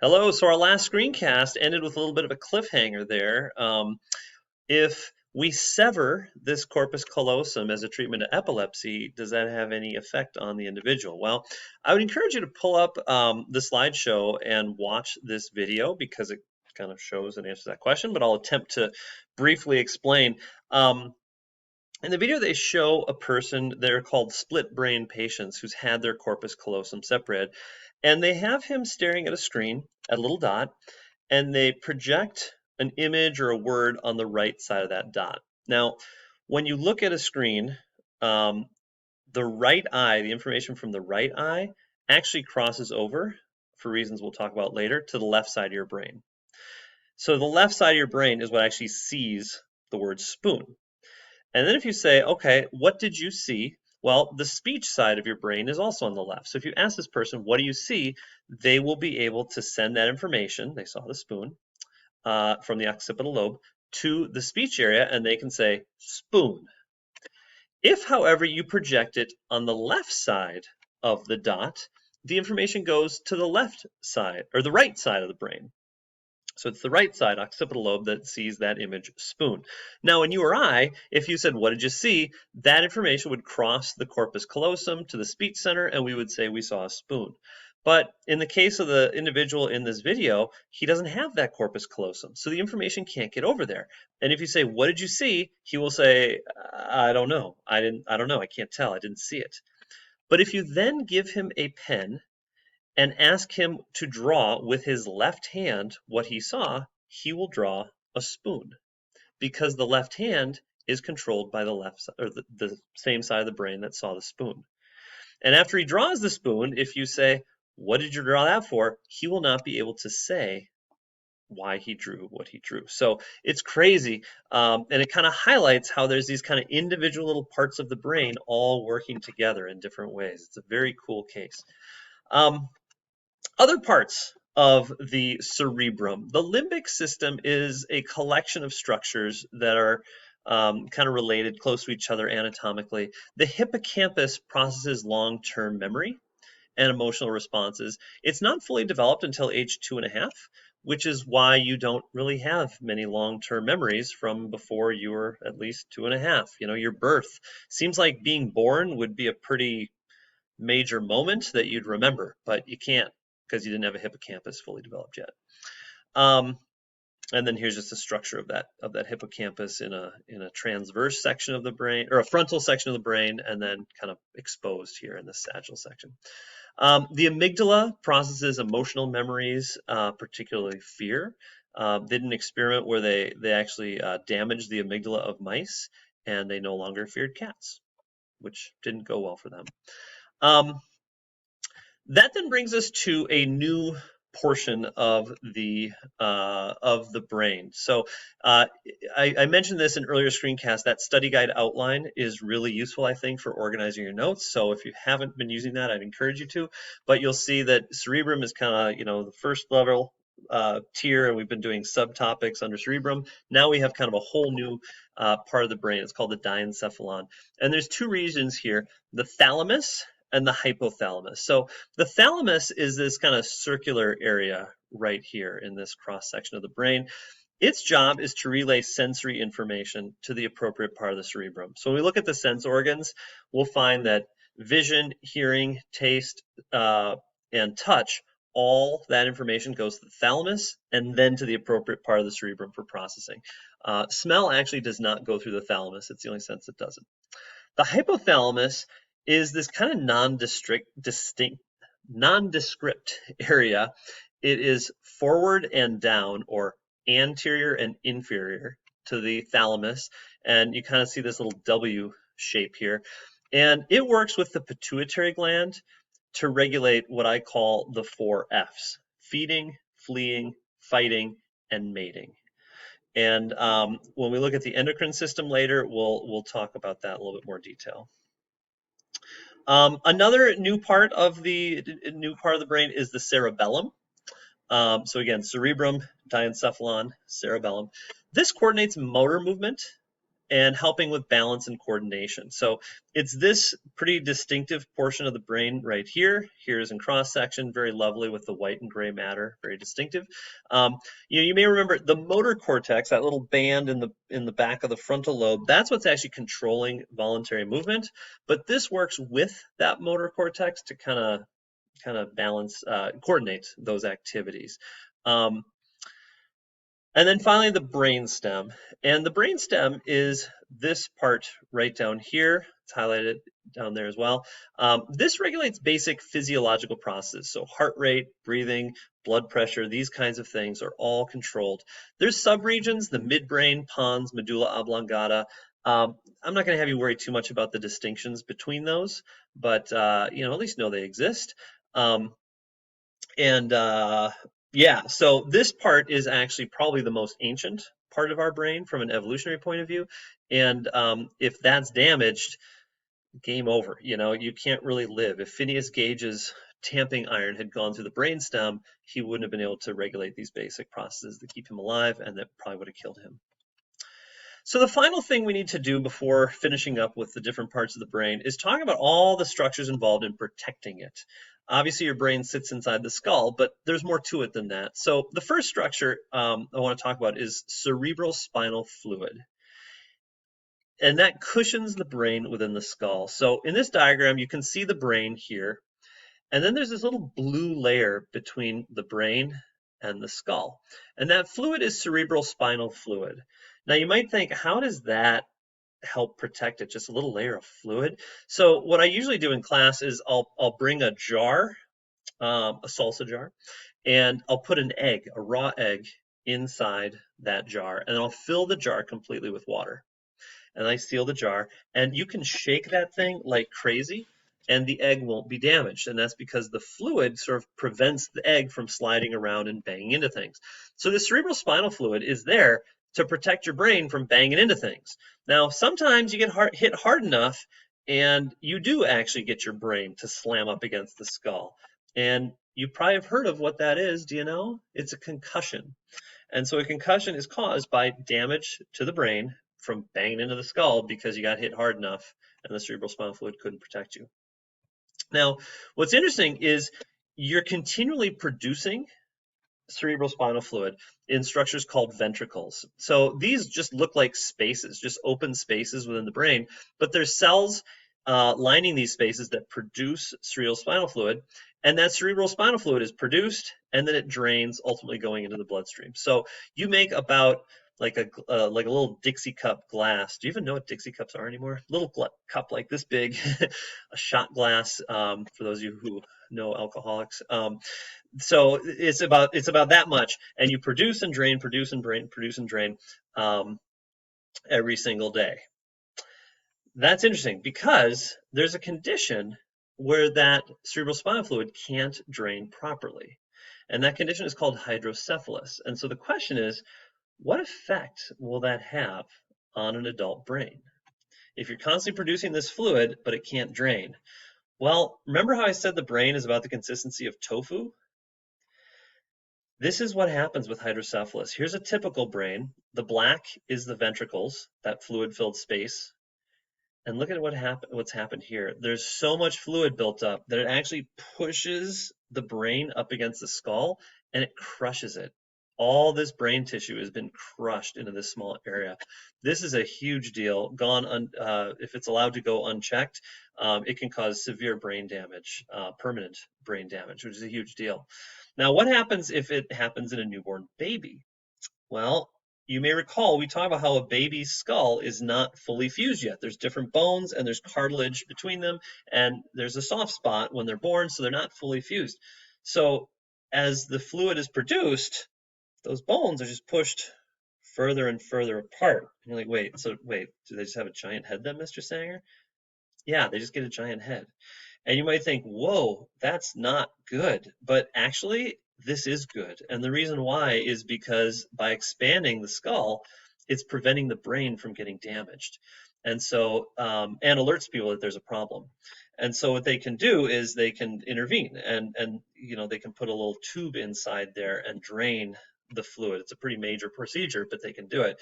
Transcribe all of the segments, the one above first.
Hello. So our last screencast ended with a little bit of a cliffhanger there. If we sever this corpus callosum as a treatment of epilepsy, does that have any effect on the individual? Well, I would encourage you to pull up the slideshow and watch this video because it kind of shows and answers that question, but I'll attempt to briefly explain. In the video, they show a person, they're called split brain patients who's had their corpus callosum separated, and they have him staring at a screen, at a little dot, and they project an image or a word on the right side of that dot. Now, when you look at a screen, the right eye, the information from the right eye, actually crosses over, for reasons we'll talk about later, to the left side of your brain. So the left side of your brain is what actually sees the word spoon. And then if you say, okay, what did you see? Well, the speech side of your brain is also on the left. So if you ask this person, what do you see? They will be able to send that information, they saw the spoon, from the occipital lobe to the speech area, and they can say spoon. If, however, you project it on the left side of the dot, the information goes to the left side, or the right side of the brain. So it's the right side occipital lobe that sees that image spoon. Now in you or I, if you said, what did you see? That information would cross the corpus callosum to the speech center and we would say we saw a spoon. But in the case of the individual in this video, he doesn't have that corpus callosum. So the information can't get over there. And if you say, what did you see? He will say, I don't know. I don't know. I can't tell. I didn't see it. But if you then give him a pen and ask him to draw with his left hand what he saw, he will draw a spoon because the left hand is controlled by the left side, or the same side of the brain that saw the spoon. And after he draws the spoon, if you say, what did you draw that for? He will not be able to say why he drew what he drew. So it's crazy. And it kind of highlights how there's these kind of individual little parts of the brain all working together in different ways. It's a very cool case. Other parts of the cerebrum. The limbic system is a collection of structures that are kind of related close to each other anatomically. The hippocampus processes long-term memory and emotional responses. It's not fully developed until age 2.5, which is why you don't really have many long-term memories from before you were at least 2.5. You know, your birth seems like being born would be a pretty major moment that you'd remember, but you can't because you didn't have a hippocampus fully developed yet. And then here's just a structure of that hippocampus in a transverse section of the brain, or a frontal section of the brain, and then kind of exposed here in the sagittal section. The amygdala processes emotional memories, particularly fear. They did an experiment where they actually damaged the amygdala of mice, and they no longer feared cats, which didn't go well for them. That then brings us to a new portion of the brain. So I mentioned this in earlier screencasts. That study guide outline is really useful, I think, for organizing your notes. So if you haven't been using that, I'd encourage you to. But you'll see that cerebrum is kind of, the first level tier, and we've been doing subtopics under cerebrum. Now we have kind of a whole new part of the brain. It's called the diencephalon. And there's two regions here: the thalamus and the hypothalamus. So the thalamus is this kind of circular area right here in this cross section of the brain. Its job is to relay sensory information to the appropriate part of the cerebrum. So when we look at the sense organs, we'll find that vision, hearing, taste, and touch, all that information goes to the thalamus and then to the appropriate part of the cerebrum for processing. Smell actually does not go through the thalamus. It's the only sense it doesn't. The hypothalamus is this kind of nondescript area. It is forward and down, or anterior and inferior to the thalamus, and you kind of see this little W shape here. And it works with the pituitary gland to regulate what I call the 4 F's: feeding, fleeing, fighting, and mating. And when we look at the endocrine system later, we'll talk about that in a little bit more detail. Another new part of the brain is the cerebellum. So again, cerebrum, diencephalon, cerebellum. This coordinates motor movement and helping with balance and coordination. So it's this pretty distinctive portion of the brain right here. Here's in cross section, very lovely with the white and gray matter, very distinctive. You may remember the motor cortex, that little band in the back of the frontal lobe. That's what's actually controlling voluntary movement. But this works with that motor cortex to kind of balance, coordinate those activities. And then finally, the brainstem. And the brainstem is this part right down here. It's highlighted down there as well. This regulates basic physiological processes. So heart rate, breathing, blood pressure, these kinds of things are all controlled. There's subregions, the midbrain, pons, medulla oblongata. I'm not going to have you worry too much about the distinctions between those, but at least know they exist. Yeah, so this part is actually probably the most ancient part of our brain from an evolutionary point of view. And if that's damaged, game over. You can't really live. If Phineas Gage's tamping iron had gone through the brainstem, he wouldn't have been able to regulate these basic processes that keep him alive, and that probably would have killed him. So the final thing we need to do before finishing up with the different parts of the brain is talk about all the structures involved in protecting it. Obviously, your brain sits inside the skull, but there's more to it than that. So the first structure I want to talk about is cerebral spinal fluid. And that cushions the brain within the skull. So in this diagram, you can see the brain here. And then there's this little blue layer between the brain and the skull. And that fluid is cerebral spinal fluid. Now you might think, how does that help protect it? Just a little layer of fluid. So what I usually do in class is I'll bring a jar, a salsa jar, and I'll put an egg, a raw egg, inside that jar, and I'll fill the jar completely with water. And I seal the jar, and you can shake that thing like crazy, and the egg won't be damaged. And that's because the fluid sort of prevents the egg from sliding around and banging into things. So the cerebral spinal fluid is there to protect your brain from banging into things. Now, sometimes you get hit hard enough, and you do actually get your brain to slam up against the skull. And you probably have heard of what that is. Do you know? It's a concussion. And so a concussion is caused by damage to the brain from banging into the skull because you got hit hard enough and the cerebral spinal fluid couldn't protect you. Now, what's interesting is you're continually producing cerebral spinal fluid in structures called ventricles. So these just look like spaces, just open spaces within the brain, but there's cells lining these spaces that produce cerebral spinal fluid, and that cerebral spinal fluid is produced and then it drains, ultimately going into the bloodstream. So you make about like a little Dixie cup glass. Do you even know what Dixie cups are anymore? Little cup like this big, a shot glass, for those of you who know alcoholics. So it's about that much, and you produce and drain, produce and drain every single day. That's interesting because there's a condition where that cerebral spinal fluid can't drain properly, and that condition is called hydrocephalus. And so the question is, what effect will that have on an adult brain if you're constantly producing this fluid but it can't drain? Well, remember how I said the brain is about the consistency of tofu? This is what happens with hydrocephalus. Here's a typical brain. The black is the ventricles, that fluid-filled space. And look at what's happened here. There's so much fluid built up that it actually pushes the brain up against the skull and it crushes it. All this brain tissue has been crushed into this small area. This is a huge deal. If it's allowed to go unchecked, it can cause severe brain damage, permanent brain damage, which is a huge deal. Now, what happens if it happens in a newborn baby? Well, you may recall we talked about how a baby's skull is not fully fused yet. There's different bones and there's cartilage between them, and there's a soft spot when they're born, so they're not fully fused. So as the fluid is produced, those bones are just pushed further and further apart. And you're like, wait, do they just have a giant head then, Mr. Sanger? Yeah, they just get a giant head. And you might think, whoa, that's not good. But actually, this is good. And the reason why is because by expanding the skull, it's preventing the brain from getting damaged. And so, and alerts people that there's a problem. And so what they can do is they can intervene and they can put a little tube inside there and drain the fluid. It's a pretty major procedure, but they can do it.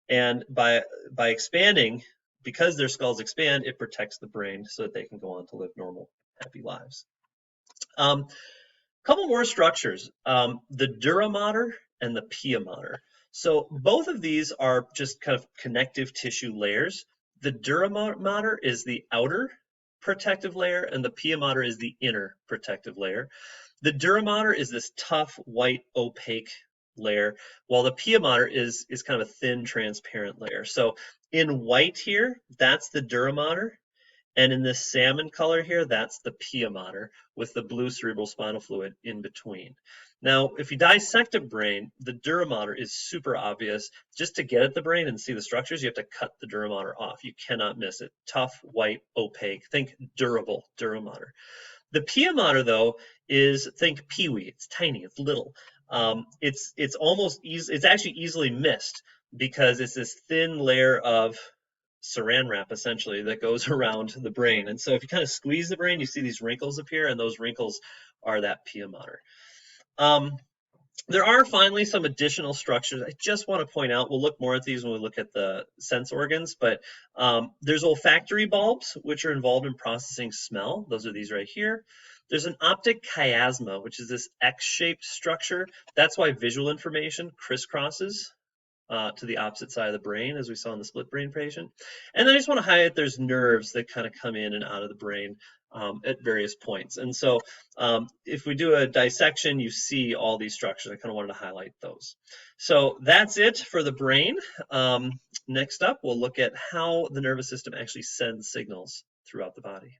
And by expanding, because their skulls expand, it protects the brain so that they can go on to live normal, happy lives. Couple more structures, the dura mater and the pia mater. So both of these are just kind of connective tissue layers. The dura mater is the outer protective layer, and the pia mater is the inner protective layer. The dura mater is this tough, white, opaque layer, while the pia mater is kind of a thin, transparent layer. So in white here, that's the dura mater. And in this salmon color here, that's the pia mater with the blue cerebral spinal fluid in between. Now, if you dissect a brain, the dura mater is super obvious. Just to get at the brain and see the structures, you have to cut the dura mater off. You cannot miss it. Tough, white, opaque. Think durable dura mater. The pia mater, though, is, think peewee. It's tiny. It's little. It's almost easy. It's actually easily missed because it's this thin layer of saran wrap essentially that goes around the brain. And so if you kind of squeeze the brain, you see these wrinkles appear, and those wrinkles are that pia mater. There are finally some additional structures I just want to point out. We'll look more at these when we look at the sense organs, but there's olfactory bulbs, which are involved in processing smell. Those are these right here. There's an optic chiasma, which is this X-shaped structure. That's why visual information crisscrosses to the opposite side of the brain, as we saw in the split brain patient. And then I just want to highlight there's nerves that kind of come in and out of the brain at various points. And so if we do a dissection, you see all these structures. I kind of wanted to highlight those. So that's it for the brain. Next up, we'll look at how the nervous system actually sends signals throughout the body.